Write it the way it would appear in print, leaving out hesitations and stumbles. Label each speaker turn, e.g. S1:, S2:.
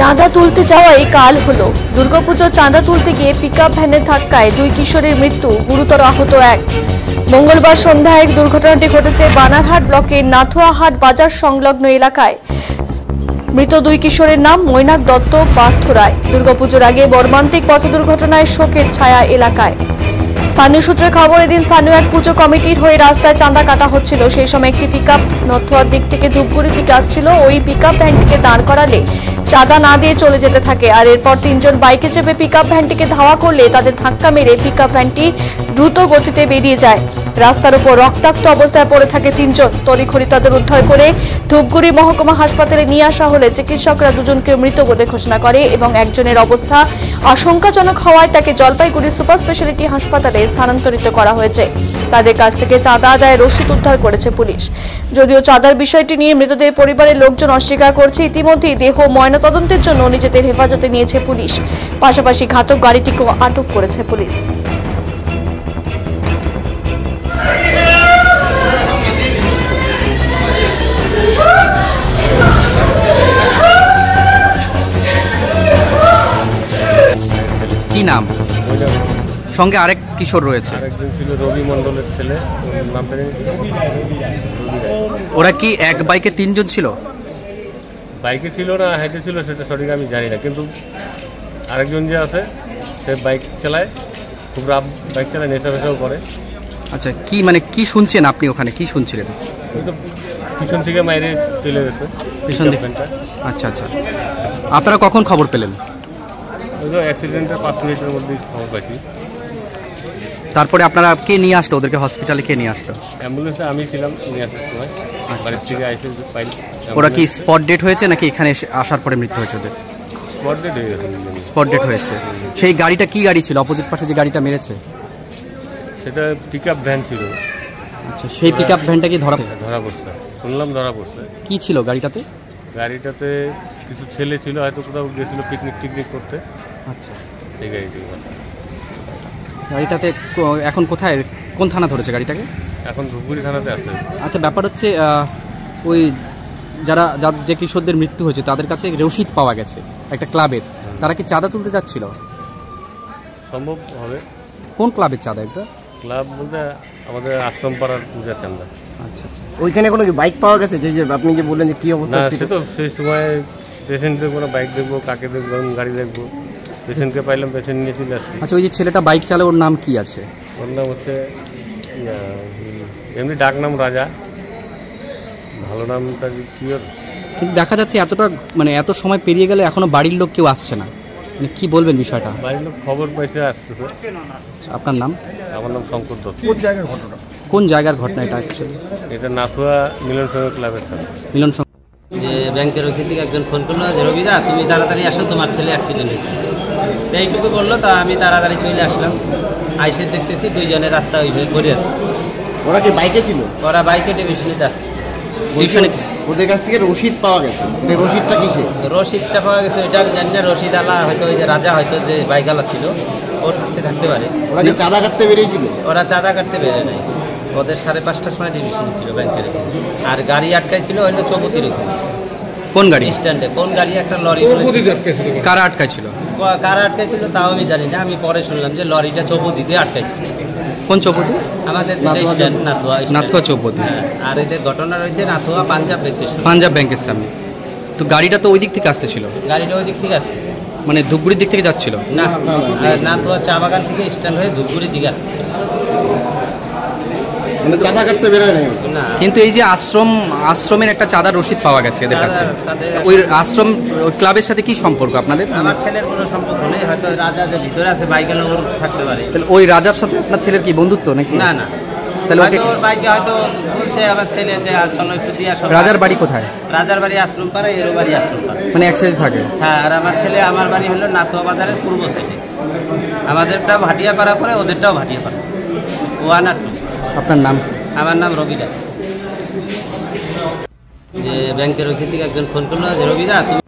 S1: চাঁদা তুলতে যাওয়াই কাল হলো। দুর্গাপুজোর চাঁদা তুলতে গিয়ে পিকআপ ভ্যানের ধাক্কায় 2 কিশোরের মৃত্যু, গুরুতর আহত 1। মঙ্গলবার সন্ধ্যায় দুর্ঘটনাটি ঘটেছে বানারহাট ব্লকের নাথুয়াহাট বাজার সংলগ্ন এলাকায়। মৃত 2 কিশোরের নাম মৈনাক দত্ত, পার্থ রায়। দুর্গাপুজোর আগে মর্মান্তিক পথ দুর্ঘটনায় শোকের ছায়া এলাকায়। স্থানীয় সূত্রে খবর, এদিন স্থানীয় এক পুজো কমিটির হয়ে রাস্তায় চাঁদা কাটা হচ্ছিল। সেই সময় একটি পিকআপ নথুয়ার দিক থেকে ধূপগুড়ির দিকে আসছিল। ওই পিকআপ ভ্যানটিকে দাঁড় করালে চাঁদা না দিয়ে চলে যেতে থাকে। আর এরপর 3 জন বাইকে চেপে পিকআপ ভ্যানটিকে ধাওয়া করলে তাদের ধাক্কা মেরে পিকআপ ভ্যানটি দ্রুত গতিতে বেরিয়ে যায়। রাস্তার উপর রক্তাক্ত অবস্থায় পড়ে থাকে 3 জন। তড়িঘড়ি তাদের উদ্ধার করে ধূপগুড়ি মহকুমা হাসপাতালে নিয়ে আসা হলে চিকিৎসকরা 2 জনকে মৃত বলে ঘোষণা করে এবং একজনের অবস্থা আশঙ্কাজনক হওয়ায় তাকে জলপাইগুড়ি সুপার স্পেশালিটি হাসপাতালে স্থানান্তরিত করা হয়েছে। তাদের কাছ থেকে চাঁদা আদায়ের রসিদ উদ্ধার করেছে পুলিশ। যদিও চাঁদার বিষয়টি নিয়ে মৃতদের পরিবারের লোকজন অস্বীকার করছে। ইতিমধ্যেই দেহ ময়নাতদন্তের জন্য নিজেদের হেফাজতে নিয়েছে পুলিশ। পাশাপাশি ঘাতক গাড়িটিকেও আটক করেছে পুলিশ।
S2: কি নাম? সঙ্গে আরেক কিশোর রয়েছে।
S3: আরেকজন ছিল রবি মণ্ডলের ছেলে, নাম
S2: ওরা কি এক বাইকে 3 জন ছিল?
S3: বাইকে ছিল না হেঁটে ছিল সেটা সঠিক আমি জানি না, কিন্তু আরেকজন যে আছে সে বাইক চালায়, খুব রাফ বাইক চালায়, নেশা ফেশাও করে।
S2: আচ্ছা, কি মানে কি শুনছেন আপনি? ওখানে কি শুনছিলেন?
S3: ওই তো পিছন থেকে মাইরে চলে গেছে
S2: পিছন দিকে। আচ্ছা আচ্ছা, আপনারা কখন খবর পেলেন?
S3: ওই তো অ্যাক্সিডেন্টের 5 মিনিটের মধ্যেই খবর পাইছি।
S2: তারপরে আপনারা কে নিয়ে আসলো ওদেরকে? হসপিটালে কে নিয়ে আসলো?
S3: অ্যাম্বুলেন্সে আমি ছিলাম নিয়ে আসার সময়। বাড়ির থেকে আইসে পাই।
S2: ওরা কি স্পট ডেট হয়েছে নাকি এখানে আসার পরে মৃত্যু হয়েছে ওদের?
S3: স্পট ডেট হয়ে গেছে।
S2: স্পট ডেট হয়েছে। সেই গাড়িটা কি গাড়ি ছিল? অপোজিট পাশে যে গাড়িটা মেরেছে
S3: সেটা পিকআপ ভ্যান ছিল।
S2: আচ্ছা, সেই পিকআপ ভ্যানটা কি ধরা
S3: পড়ছে? শুনলাম ধরা পড়ছে।
S2: কি ছিল গাড়িটাতে?
S3: গাড়িটাতে কিছু ছেলে ছিল, হয়তো কোথাও গেছিল পিকনিক করতে।
S2: আচ্ছা,
S3: এই গাড়িটি।
S2: গাড়িটাতে এখন কোথায়, কোন থানা ধরেছে গাড়িটাকে?
S3: এখন ধূপগুড়ি থানাতে আছে।
S2: আচ্ছা, ব্যাপার হচ্ছে ওই যে কিশোরদের মৃত্যু হয়েছে তাদের কাছে রসিদ পাওয়া গেছে একটা ক্লাবের। তারা কি চাঁদা তুলতে যাচ্ছিল?
S3: সম্ভব হবে।
S2: কোন ক্লাবের চাঁদা এটা?
S3: ক্লাব বলতে আমাদের আশ্রম পাড়ার পূজা চাঁদা।
S2: আচ্ছা আচ্ছা,
S4: ওইখানে কোনো বাইক পাওয়া গেছে? যে আপনি যে বললেন যে কি অবস্থা?
S3: সে তো সেই সময় পেশেন্ট দেখবো না, বাইক দেখবো, কাকে দেখবো, গাড়ি দেখবো। পেশেন্টকে পাইলাম, পেশেন্ট নিয়ে চলে আসছি।
S2: আচ্ছা, ওই যে ছেলেটা বাইক চালায় ওর নাম কি আছে?
S3: ওর নাম হচ্ছে এমনি ডাক নাম রাজা, ভালো নামটা কি ওর?
S2: কিন্তু দেখা যাচ্ছে এতটা মানে এত সময় পেরিয়ে গেলে এখনো বাড়ির লোক কেউ আসছে না, মানে কি বলবেন বিষয়টা?
S3: বাড়ির লোক খবর পাইছে, আসতেছে।
S2: আপনার নাম?
S3: আমার নাম শঙ্কর দত্ত।
S2: কোন জায়গার ঘটনা এটা অ্যাকচুয়ালি?
S3: এটা নাথুয়া মিলন সংঘ ক্লাবের সাথে।
S2: মিলন সংঘ।
S5: যে ব্যাংকের ওইখান থেকে একজন ফোন করলো যে রবিদা তুমি তাড়াতাড়ি আসো, তোমার ছেলে অ্যাক্সিডেন্ট হয়েছে। এইটুকু বললো, তা আমি তাড়াতাড়ি চলে আসলাম। আইসে দেখতেছি 2 জনের রাস্তা ওইভাবে করে আছে।
S4: ওরা কি বাইকে ছিল?
S5: ওরা বাইকে টেবিশনিতে আসতেছে।
S4: ওদের কাছ থেকে রসিদ পাওয়া গেছে। রসিদটা কিসে?
S5: রসিদটা পাওয়া গেছে ওইটা আমি জানি না। রশিদ আলা হয়তো ওই যে রাজা, হয়তো যে বাইকওয়ালা ছিল ওর কাছে থাকতে পারে।
S4: ওরা কি চাঁদা কাটতে বেরিয়েছিল?
S5: ওরা চাঁদা কাটতে বেরোয় নাই। ওদের 5:30টার সময় টেবিশন ছিল ব্যাংকের। আর গাড়ি আটকাই ছিল হয়তো চৌপতির ওখানে।
S2: কোন গাড়ি?
S5: স্ট্যান্ডে। কোন গাড়ি? একটা লরি।
S2: কারা আটকাইছিল?
S5: কারা আটকাইছিল তাও আমি জানি না। আমি পরে শুনলাম যে লরিটা চৌপতিতে আটকাইছিল।
S2: কোন চৌপতি?
S5: আমাদের স্ট্যান্ড
S2: নাথুয়া চৌপতি।
S5: আর এদের ঘটনা রয়েছে নাথুয়া
S2: পাঞ্জাব ব্যাংকের সামনে। তো গাড়িটা তো ওই দিক থেকে আসতেছিল?
S5: গাড়িটা ওই দিক থেকে আসতেছে,
S2: মানে ধূপগুড়ির দিক থেকে যাচ্ছিল
S5: না? নাথুয়া চা বাগান থেকে স্ট্যান্ড হয়ে ধূপগুড়ির দিকে আসতেছিল।
S4: চাঁদা কাটতে বেরোয় নাই
S5: না।
S2: কিন্তু এই যে আশ্রমের একটা চাঁদার রসিদ পাওয়া গেছে এদের কাছে। ওই আশ্রম ক্লাবের সাথে কি সম্পর্ক আপনাদের?
S5: আমার ছেলের কোনো সম্পর্ক নেই। হয়তো রাজা যে ভিতরে আছে বাইকের ওর থাকতে পারে।
S2: তাহলে ওই রাজার সাথে আপনার ছেলের কি বন্ধুত্ব নাকি?
S5: না না, তাহলে ওর বাইকে হয়তো বলছে আমার ছেলে যে চলো একটু দিয়ে আসো।
S2: রাজার বাড়ি কোথায়?
S5: রাজার বাড়ি আশ্রম পাড়া, এর বাড়ি আশ্রম পাড়া,
S2: মানে একসাথে থাকে।
S5: হ্যাঁ। আর আমার বাড়ি হলো নাথুয়া বাজারের পূর্ব সাইডে। আমাদেরটাও ভাটিয়া পাড়া পরে, ওদেরটাও ভাটিয়া পাড়া। 1 আর 2।
S2: আপনার নাম?
S5: আমার নাম রবিদা। যে ব্যাংকের ওইখান থেকে একজন ফোন করলো যে রবিদা তুমি